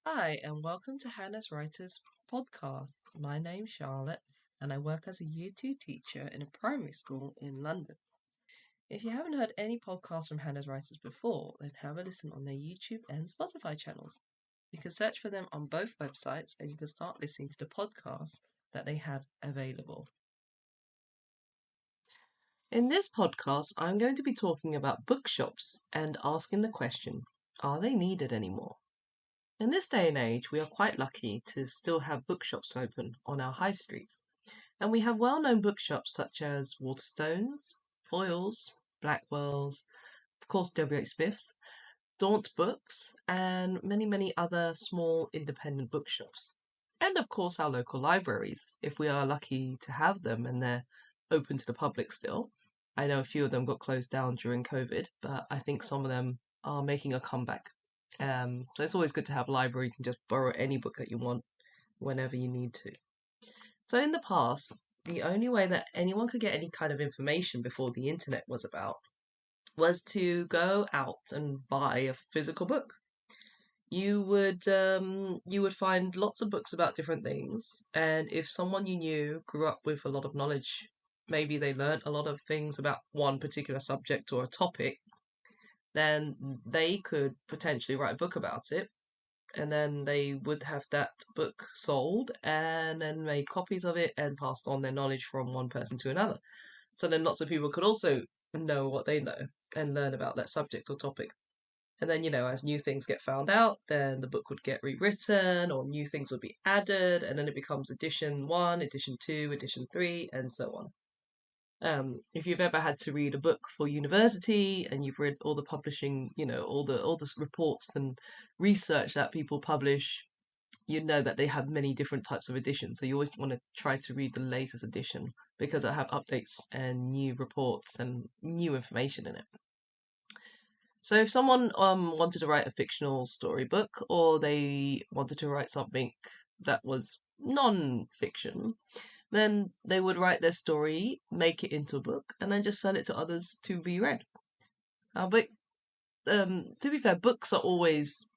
Hi, and welcome to Hanaz Writers Podcast. My name's Charlotte, and I work as a Year 2 teacher in a primary school in London. If you haven't heard any podcasts from Hanaz Writers before, then have a listen on their YouTube and Spotify channels. You can search for them on both websites, and you can start listening to the podcasts that they have available. In this podcast, I'm going to be talking about bookshops and asking the question, are they needed anymore? In this day and age, we are quite lucky to still have bookshops open on our high streets. And we have well known bookshops such as Waterstones, Foyles, Blackwell's, of course, W.H. Smith's, Daunt Books, and many other small independent bookshops. And of course, our local libraries, if we are lucky to have them and they're open to the public still. I know a few of them got closed down during COVID, but I think some of them are making a comeback. So it's always good to have a library. You can just borrow any book that you want whenever you need to. So in the past, the only way that anyone could get any kind of information before the internet was about was to go out and buy a physical book. You would find lots of books about different things, and if someone you knew grew up with a lot of knowledge, maybe they learnt a lot of things about one particular subject or a topic, then they could potentially write a book about it, and then they would have that book sold and then made copies of it and passed on their knowledge from one person to another. So then lots of people could also know what they know and learn about that subject or topic. And then, as new things get found out, then the book would get rewritten or new things would be added, and then it becomes edition one, edition two, edition three, and so on. If you've ever had to read a book for university and you've read all the publishing, all the reports and research that people publish, you know that they have many different types of editions. So you always want to try to read the latest edition because it have updates and new reports and new information in it. So if someone wanted to write a fictional storybook or they wanted to write something that was non-fiction, then they would write their story, make it into a book, and then just sell it to others to be read. But to be fair, books are always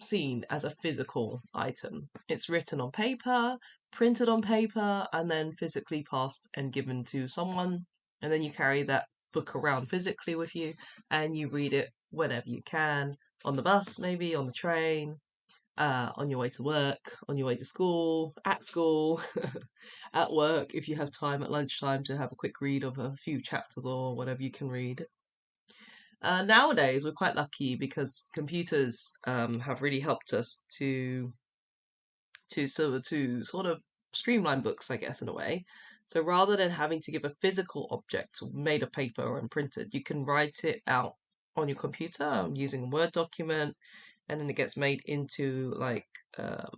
seen as a physical item. It's written on paper, printed on paper, and then physically passed and given to someone. And then you carry that book around physically with you and you read it whenever you can, on the bus, maybe, on the train, on your way to work, on your way to school, at school, at work, if you have time at lunchtime to have a quick read of a few chapters or whatever you can read. Nowadays, we're quite lucky because computers have really helped us to sort of streamline books, I guess, in a way. So rather than having to give a physical object made of paper and printed, you can write it out on your computer using a Word document, and then it gets made into like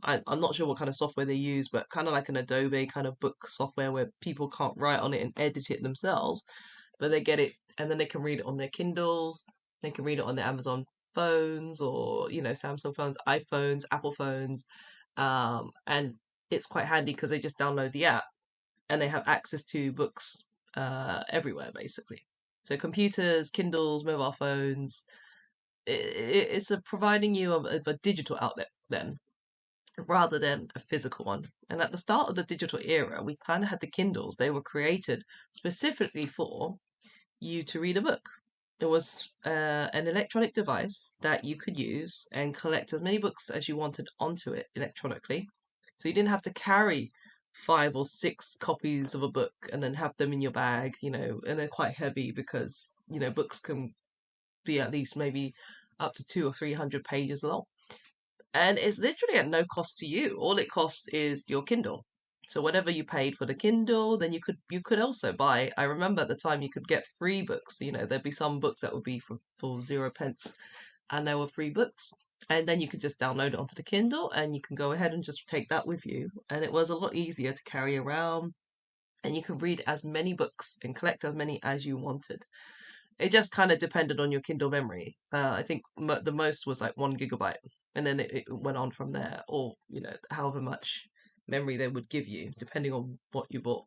I'm not sure what kind of software they use, but kind of like an Adobe kind of book software where people can't write on it and edit it themselves, but they get it and then they can read it on their Kindles, they can read it on their Amazon phones or Samsung phones, iPhones, Apple phones, and it's quite handy because they just download the app and they have access to books everywhere basically. So computers, Kindles, mobile phones, it's providing you a digital outlet then rather than a physical one. And at the start of the digital era, we kind of had the Kindles. They were created specifically for you to read a book. It was an electronic device that you could use and collect as many books as you wanted onto it electronically. So you didn't have to carry 5 or 6 copies of a book and then have them in your bag, and they're quite heavy because, books can be at least maybe up to 200 or 300 pages long. And it's literally at no cost to you. All it costs is your Kindle. So whatever you paid for the Kindle, then you could also buy. I remember at the time you could get free books. There'd be some books that would be for 0 pence, and they were free books. And then you could just download it onto the Kindle, and you can go ahead and just take that with you. And it was a lot easier to carry around, and you could read as many books and collect as many as you wanted. It just kind of depended on your Kindle memory. I think the most was like 1 GB, and then it went on from there, or however much memory they would give you, depending on what you bought.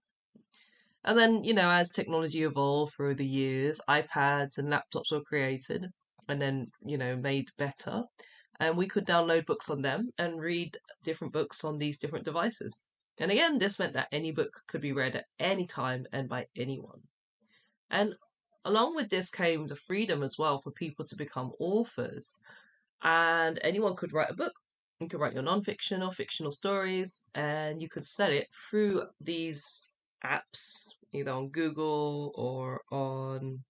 And then, as technology evolved through the years, iPads and laptops were created and then, made better. and we could download books on them and read different books on these different devices. And again, this meant that any book could be read at any time and by anyone. And along with this came the freedom as well for people to become authors. And anyone could write a book. You could write your non-fiction or fictional stories, and you could sell it through these apps, either on Google or on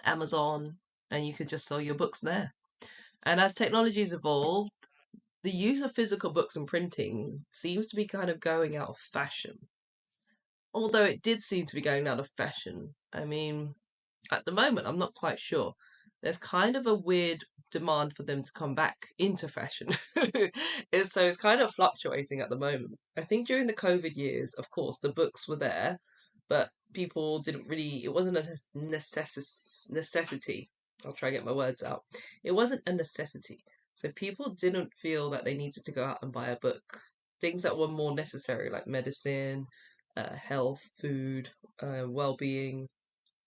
Amazon, and you could just sell your books there. And as technology's evolved, the use of physical books and printing seems to be kind of going out of fashion. Although it did seem to be going out of fashion. I mean, at the moment, I'm not quite sure. There's kind of a weird demand for them to come back into fashion. So it's kind of fluctuating at the moment. I think during the COVID years, of course, the books were there, but people didn't really, it wasn't a necessity. I'll try and get my words out. It wasn't a necessity. So people didn't feel that they needed to go out and buy a book. Things that were more necessary, like medicine, health, food, well-being,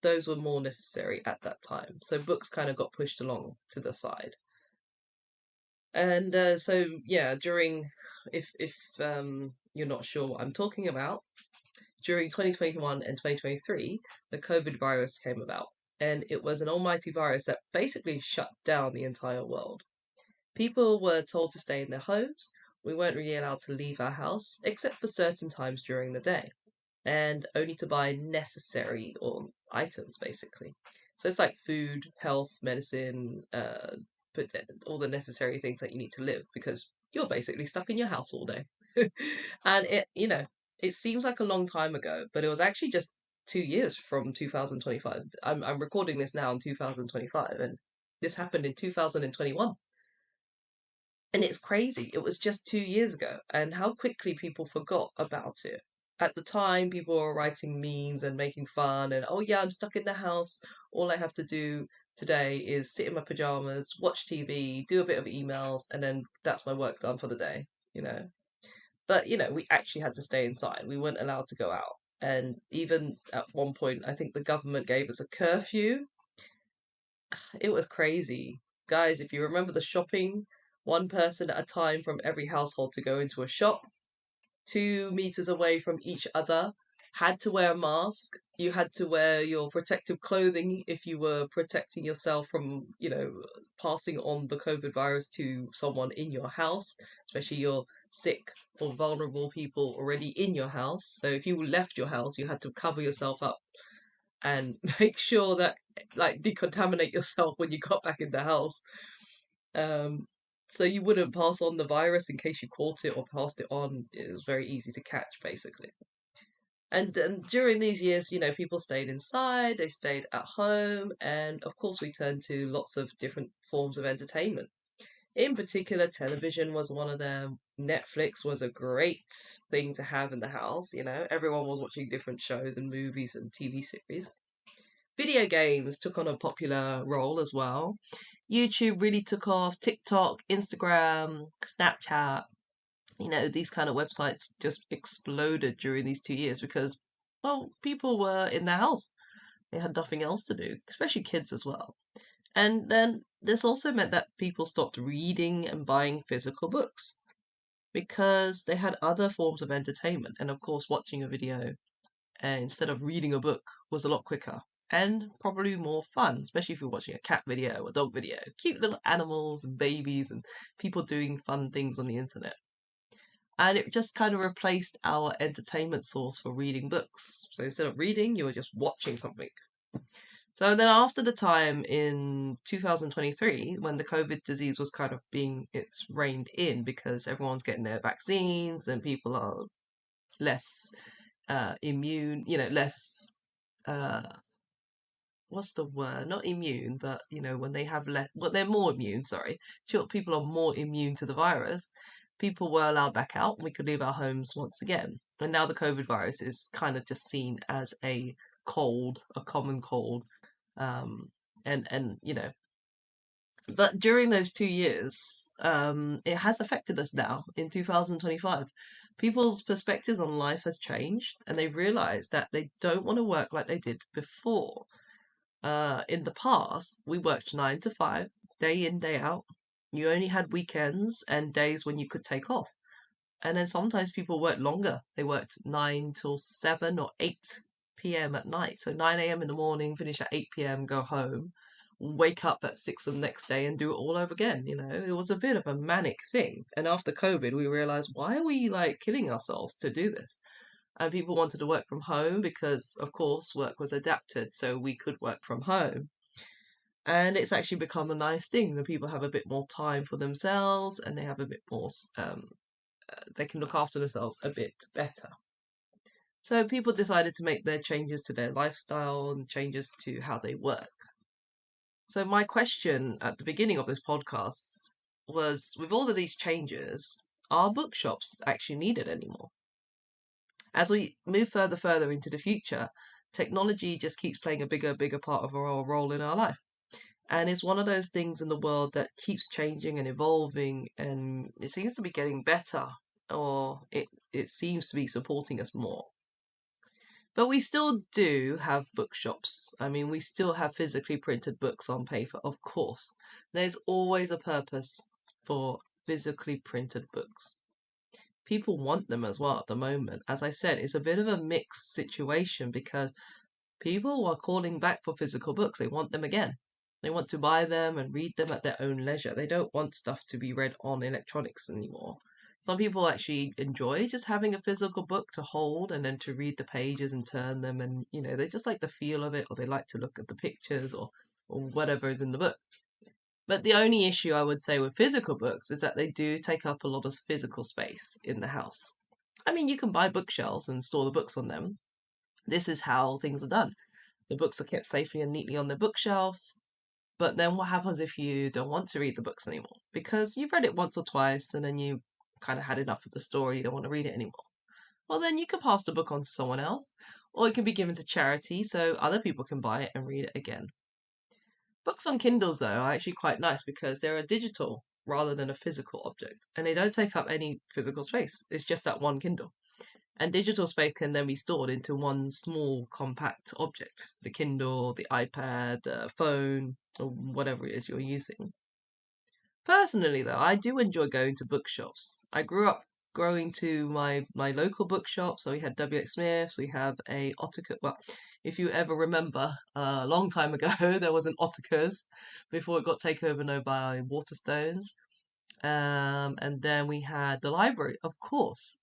those were more necessary at that time. So books kind of got pushed along to the side. And so yeah, during if you're not sure what I'm talking about, during 2021 and 2023, the COVID virus came about, and it was an almighty virus that basically shut down the entire world. People were told to stay in their homes. We weren't really allowed to leave our house except for certain times during the day, and only to buy necessary or items basically. So it's like food, health, medicine, but all the necessary things that you need to live, because you're basically stuck in your house all day. And it seems like a long time ago, but it was actually just 2 years from 2025. I'm recording this now in 2025, and this happened in 2021. And it's crazy. It was just 2 years ago, and how quickly people forgot about it. At the time, people were writing memes and making fun, and oh yeah, I'm stuck in the house. All I have to do today is sit in my pajamas, watch TV, do a bit of emails, and then that's my work done for the day, you know. But, we actually had to stay inside. We weren't allowed to go out. And even at one point, I think the government gave us a curfew. It was crazy. Guys, if you remember the shopping, one person at a time from every household to go into a shop, 2 meters away from each other, had to wear a mask. You had to wear your protective clothing if you were protecting yourself from, passing on the COVID virus to someone in your house, especially your sick or vulnerable people already in your house. So if you left your house, you had to cover yourself up and make sure that, like, decontaminate yourself when you got back in the house. So you wouldn't pass on the virus in case you caught it or passed it on. It was very easy to catch, basically. And during these years, people stayed inside, they stayed at home, and of course we turned to lots of different forms of entertainment. In particular, television was one of them. Netflix was a great thing to have in the house, Everyone was watching different shows and movies and TV series. Video games took on a popular role as well. YouTube really took off. TikTok, Instagram, Snapchat, these kind of websites just exploded during these 2 years because, well, people were in their house. They had nothing else to do, especially kids as well. And then this also meant that people stopped reading and buying physical books because they had other forms of entertainment. And of course, watching a video instead of reading a book was a lot quicker and probably more fun, especially if you're watching a cat video or dog video. Cute little animals and babies and people doing fun things on the internet. And it just kind of replaced our entertainment source for reading books. So instead of reading, you were just watching something. So then after the time in 2023, when the COVID disease was kind of it's reined in because everyone's getting their vaccines and people are less immune, less, what's the word? Not immune, but, when they have less, well, they're more immune, sorry. People are more immune to the virus. People were allowed back out. We could leave our homes once again. And now the COVID virus is kind of just seen as a cold, a common cold. But during those 2 years, it has affected us now in 2025. People's perspectives on life has changed, and they've realized that they don't want to work like they did before. In the past, we worked 9 to 5, day in, day out. You only had weekends and days when you could take off. And then sometimes people worked longer. They worked 9 till 7 or 8 p.m. at night. So 9 a.m. in the morning, finish at 8 p.m., go home, wake up at 6 the next day and do it all over again. It was a bit of a manic thing. And after COVID, we realized, why are we like killing ourselves to do this? And people wanted to work from home because, of course, work was adapted so we could work from home. And it's actually become a nice thing that people have a bit more time for themselves and they have a bit more, they can look after themselves a bit better. So people decided to make their changes to their lifestyle and changes to how they work. So my question at the beginning of this podcast was, with all of these changes, are bookshops actually needed anymore? As we move further into the future, technology just keeps playing a bigger part of our role in our life. And it's one of those things in the world that keeps changing and evolving, and it seems to be getting better, or it seems to be supporting us more. But we still do have bookshops. I mean, we still have physically printed books on paper, of course. There's always a purpose for physically printed books. People want them as well at the moment. As I said, it's a bit of a mixed situation because people are calling back for physical books. They want them again. They want to buy them and read them at their own leisure. They don't want stuff to be read on electronics anymore. Some people actually enjoy just having a physical book to hold and then to read the pages and turn them, and they just like the feel of it, or they like to look at the pictures or whatever is in the book. But the only issue I would say with physical books is that they do take up a lot of physical space in the house. I mean, you can buy bookshelves and store the books on them. This is how things are done. The books are kept safely and neatly on the bookshelf. But then what happens if you don't want to read the books anymore? Because you've read it once or twice and then you kind of had enough of the story, you don't want to read it anymore. Well, then you can pass the book on to someone else, or it can be given to charity so other people can buy it and read it again. Books on Kindles, though, are actually quite nice because they're a digital rather than a physical object, and they don't take up any physical space. It's just that one Kindle. And digital space can then be stored into one small compact object, the Kindle, the iPad, the phone, or whatever it is you're using. Personally, though, I do enjoy going to bookshops. I grew up going to my local bookshop, so we had W.H. Smith's, we have a Ottokar. Well, if you ever remember, a long time ago, there was an Ottokar's before it got taken over now by Waterstones. And then we had the library, of course.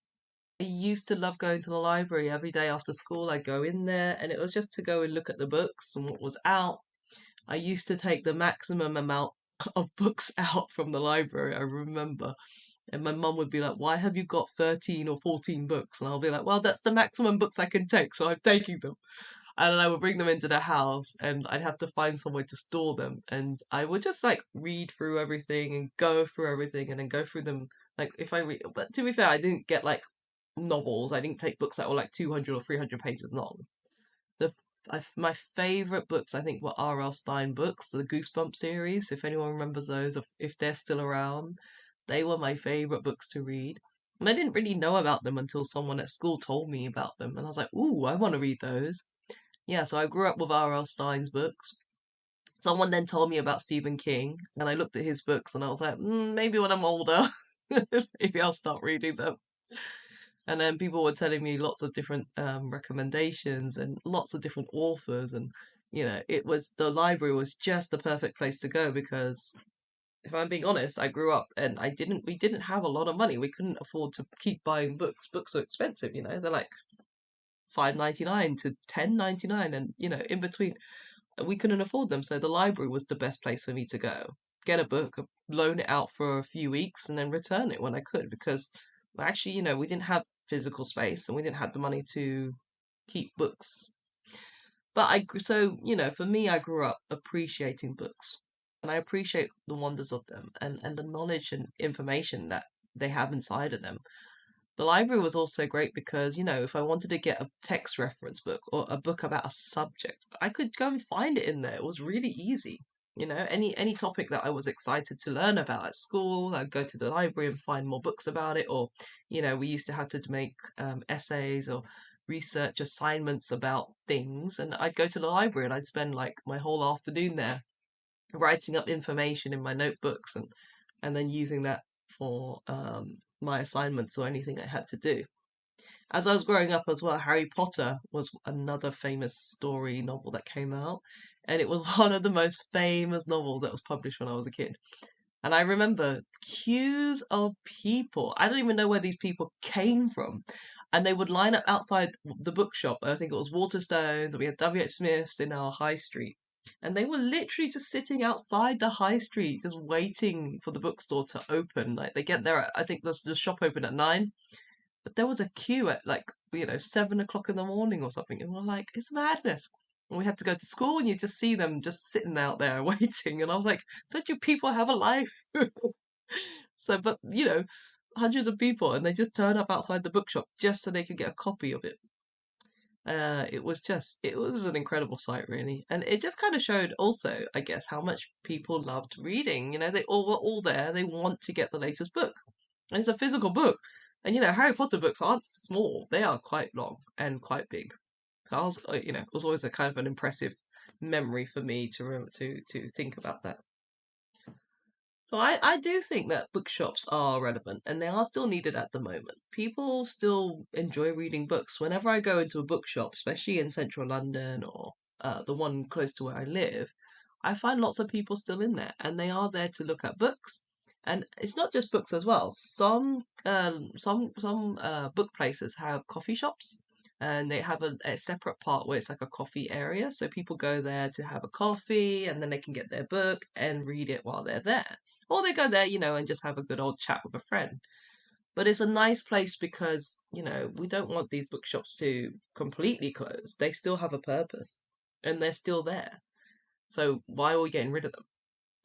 I used to love going to the library every day after school. I'd go in there, and it was just to go and look at the books and what was out. I used to take the maximum amount of books out from the library, I remember. And my mum would be like, "Why have you got 13 or 14 books?" And I'll be like, "Well, that's the maximum books I can take, so I'm taking them." And then I would bring them into the house and I'd have to find somewhere to store them. And I would just like read through everything and go through everything and then go through them. Like if I read, but to be fair, I didn't get like novels. I didn't take books that were like 200 or 300 pages long. My favorite books, I think, were R.L. Stine books, the Goosebump series. If anyone remembers those, if they're still around, they were my favorite books to read. And I didn't really know about them until someone at school told me about them, and I was like, "Ooh, I want to read those." Yeah, so I grew up with R.L. Stine's books. Someone then told me about Stephen King, and I looked at his books, and I was like, maybe when I'm older, maybe I'll start reading them. And then people were telling me lots of different recommendations and lots of different authors, and the library was just the perfect place to go because, if I'm being honest, I grew up and we didn't have a lot of money. We couldn't afford to keep buying books. Books are expensive, they're like $5.99 to $10.99, and in between, we couldn't afford them. So the library was the best place for me to go, get a book, loan it out for a few weeks, and then return it when I could because actually, we didn't have physical space and we didn't have the money to keep books. But for me, I grew up appreciating books, and I appreciate the wonders of them and the knowledge and information that they have inside of them. The library was also great because, if I wanted to get a text reference book or a book about a subject, I could go and find it in there. It was really easy. Any topic that I was excited to learn about at school, I'd go to the library and find more books about it. Or, we used to have to make essays or research assignments about things, and I'd go to the library and I'd spend like my whole afternoon there writing up information in my notebooks and then using that for my assignments or anything I had to do. As I was growing up as well, Harry Potter was another famous story novel that came out, and it was one of the most famous novels that was published when I was a kid. And I remember queues of people. I don't even know where these people came from. And they would line up outside the bookshop. I think it was Waterstones, and we had W.H. Smith's in our high street. And they were literally just sitting outside the high street, just waiting for the bookstore to open. Like they get there, I think the shop opened at 9, but there was a queue at like, 7 o'clock in the morning or something. And we're like, it's madness. And we had to go to school and you just see them just sitting out there waiting. And I was like, don't you people have a life? So, but hundreds of people and they just turn up outside the bookshop just so they could get a copy of it. It was an incredible sight, really. And it just kind of showed also, I guess, how much people loved reading. They all were all there. They want to get the latest book. And it's a physical book. And, Harry Potter books aren't small. They are quite long and quite big. So it was always a kind of an impressive memory for me to think about that. So I do think that bookshops are relevant and they are still needed at the moment. People still enjoy reading books. Whenever I go into a bookshop, especially in central London or the one close to where I live, I find lots of people still in there and they are there to look at books. And it's not just books as well. Some book places have coffee shops and they have a separate part where it's like a coffee area. So people go there to have a coffee and then they can get their book and read it while they're there. Or they go there, and just have a good old chat with a friend. But it's a nice place because, we don't want these bookshops to completely close. They still have a purpose and they're still there. So why are we getting rid of them?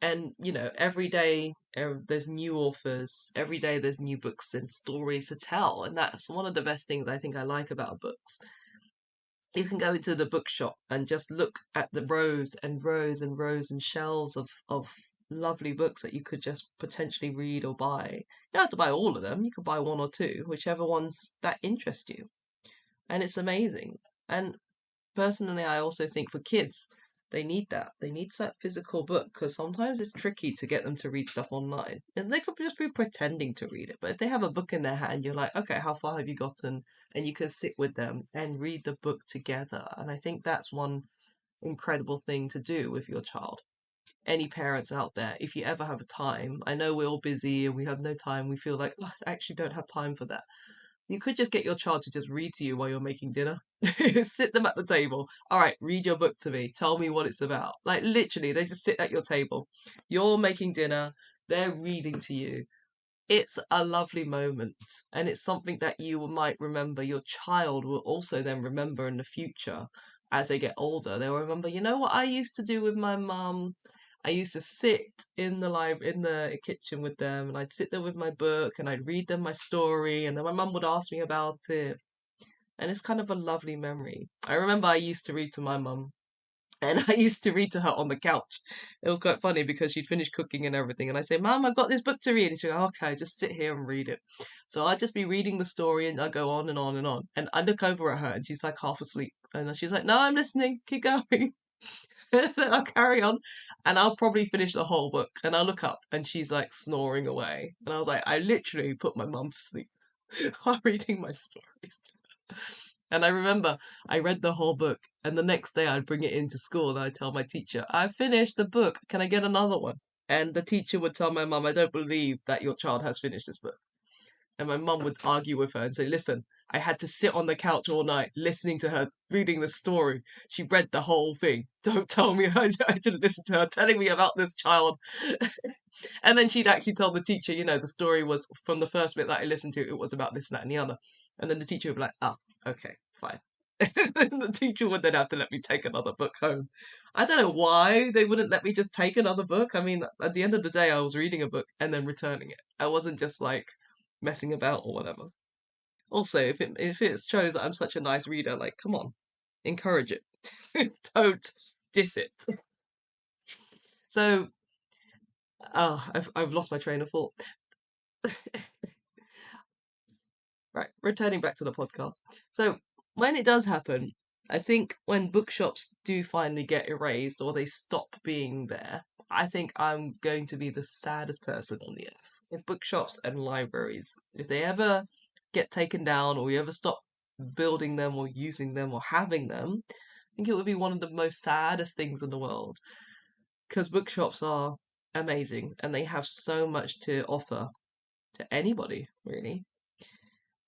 And, every day there's new authors, every day there's new books and stories to tell. And that's one of the best things I think I like about books. You can go into the bookshop and just look at the rows and rows and rows and shelves of lovely books that you could just potentially read or buy. You don't have to buy all of them. You could buy one or two, whichever ones that interest you. And it's amazing. And personally, I also think for kids, they need that. They need that physical book because sometimes it's tricky to get them to read stuff online. And they could just be pretending to read it. But if they have a book in their hand, you're like, okay, how far have you gotten? And you can sit with them and read the book together. And I think that's one incredible thing to do with your child. Any parents out there, if you ever have a time, I know we're all busy and we have no time. We feel like, oh, I actually don't have time for that. You could just get your child to just read to you while you're making dinner. Sit them at the table. All right, read your book to me. Tell me what it's about. Like literally, they just sit at your table. You're making dinner. They're reading to you. It's a lovely moment. And it's something that you might remember. Your child will also then remember in the future as they get older. They'll remember, you know what I used to do with my mum? I used to sit in the kitchen with them, and I'd sit there with my book, and I'd read them my story, and then my mum would ask me about it, and it's kind of a lovely memory. I remember I used to read to my mum, and I used to read to her on the couch. It was quite funny because she'd finished cooking and everything, and I say, "Mum, I've got this book to read," and she'd go, "Okay, just sit here and read it." So I'd just be reading the story, and I'd go on and on and on, and I look over at her, and she's like half asleep, and she's like, "No, I'm listening. Keep going." Then I'll carry on and I'll probably finish the whole book and I'll look up and she's like snoring away. And I was like, I literally put my mum to sleep while reading my stories. And I remember I read the whole book and the next day I'd bring it into school and I'd tell my teacher, I finished the book. Can I get another one? And the teacher would tell my mum, I don't believe that your child has finished this book. And my mum would argue with her and say, listen, I had to sit on the couch all night listening to her reading the story. She read the whole thing. Don't tell me I didn't listen to her telling me about this child. And then she'd actually tell the teacher, the story was from the first bit that I listened to, it was about this, that, and the other. And then the teacher would be like, okay, fine. The teacher would then have to let me take another book home. I don't know why they wouldn't let me just take another book. I mean, at the end of the day, I was reading a book and then returning it. I wasn't just like messing about or whatever. Also, if it shows that I'm such a nice reader, like, come on, encourage it. Don't diss it. So, I've lost my train of thought. Right, returning back to the podcast. So, when it does happen, I think when bookshops do finally get erased or they stop being there, I think I'm going to be the saddest person on the earth. If bookshops and libraries, if they ever get taken down or we ever stop building them or using them or having them, I think it would be one of the most saddest things in the world. Because bookshops are amazing and they have so much to offer to anybody, really.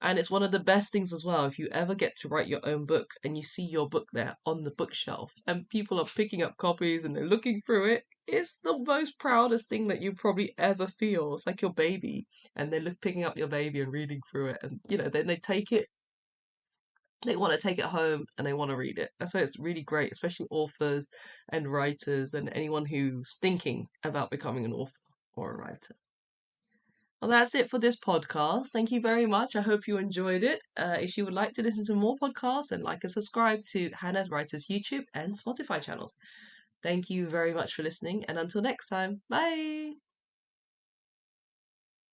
And it's one of the best things as well if you ever get to write your own book and you see your book there on the bookshelf and people are picking up copies and they're looking through it. It's the most proudest thing that you probably ever feel. It's like your baby and they're picking up your baby and reading through it. And, then they take it, they want to take it home and they want to read it. And so it's really great, especially authors and writers and anyone who's thinking about becoming an author or a writer. Well, that's it for this podcast. Thank you very much. I hope you enjoyed it. If you would like to listen to more podcasts, then like and subscribe to Hanaz Writers YouTube and Spotify channels. Thank you very much for listening, and until next time, bye.